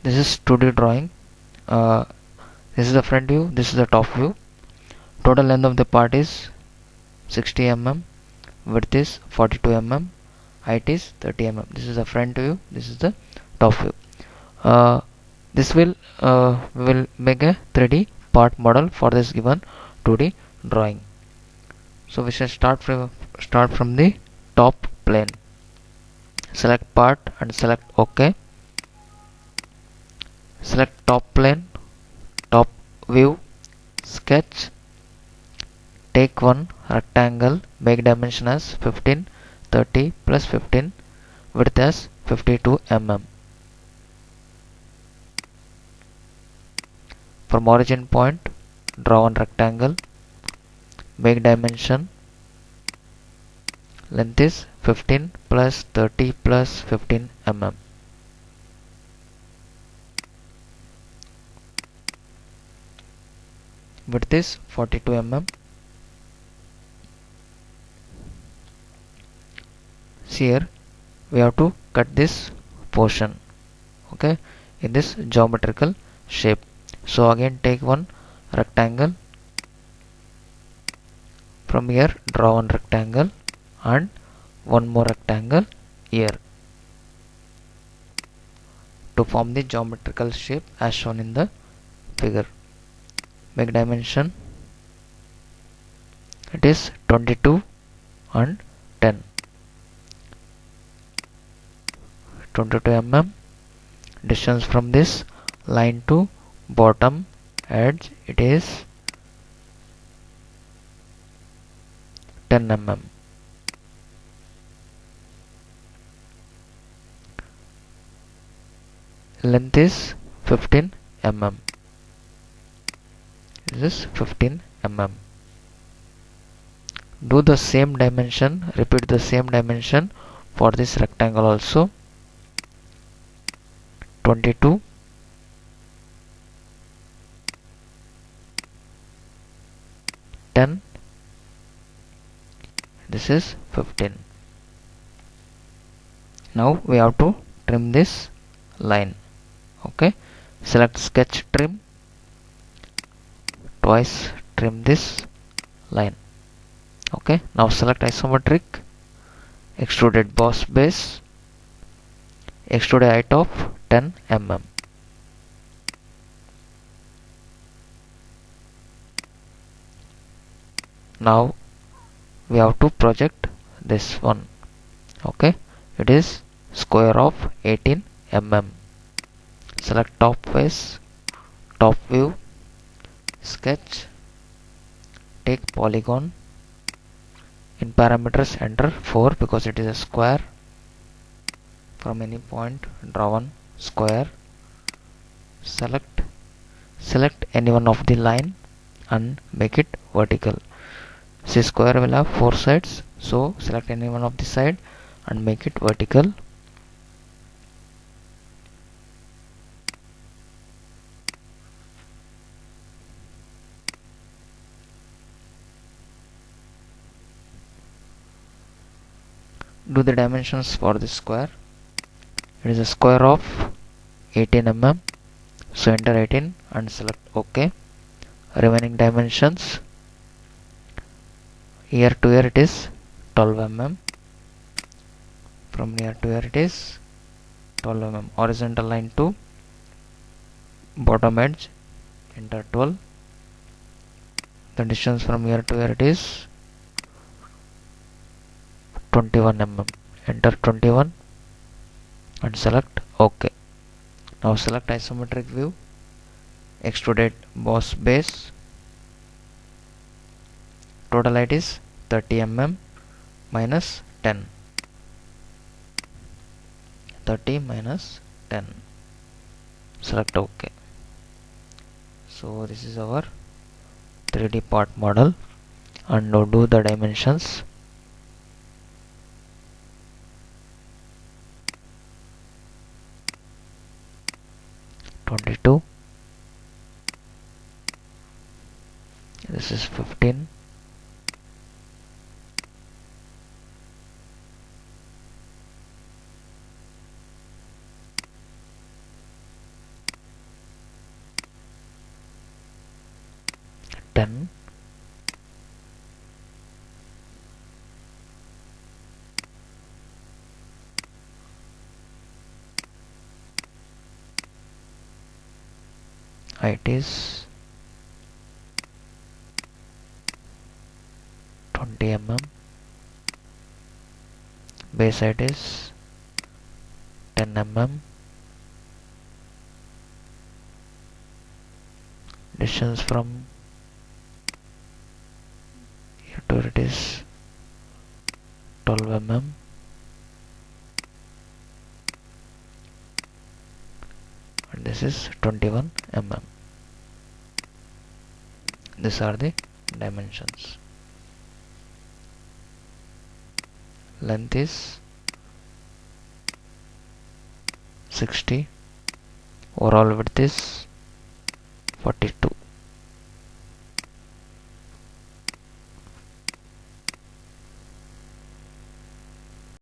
This is 2D drawing. uh, this is the front view, this is the top view. Total length of the part is 60 mm, width is 42 mm, height is 30 mm. This is the front view, this is the top view. This will make a 3D part model for this given 2D drawing. So we shall start from the top plane. Select part and select OK. Select top plane, top view, sketch. Take one rectangle, make dimension as 15, 30 plus 15, width as 52 mm. From origin point, draw one rectangle, make dimension, length is 15 plus 30 plus 15 mm. Width is 42 mm. Here we have to cut this portion, okay, in this geometrical shape. So again take one rectangle, from here draw one rectangle and one more rectangle here to form the geometrical shape as shown in the figure. Make dimension, it is 22 and 10. 22 mm. Distance from this line to bottom edge, it is 10 mm. Length is 15 mm. This is 15 mm. Do the same dimension, repeat the same dimension for this rectangle also. 22, 10, this is 15. Now we have to trim this line, okay. Select sketch, trim, twice trim this line, okay. Now select isometric, extruded boss base, extrude height of 10 mm. Now we have to project this one, okay. It is square of 18 mm. Select top face, top view, sketch, take polygon. In parameters enter 4 because it is a square. From any point draw one square. Select any one of the line and make it vertical. See, square will have 4 sides, so select any one of the side and make it vertical. Do the dimensions for this square. It is a square of 18 mm, so enter 18 and select OK. Remaining dimensions, here to here it is 12 mm, from here to here it is 12 mm. Horizontal line to bottom edge, enter 12. The distance from here to here it is 21 mm, enter 21 and select OK. Now select isometric view, extruded boss base, total height is 30 mm minus 10, 30 minus 10, select OK. So this is our 3D part model, and now do the dimensions. This is 15, 10. Height is 20 mm. Base height is 10 mm. Distance from here to it is 12 mm. And this is 21 mm. These are the dimensions. Length is 60. Overall width is 42.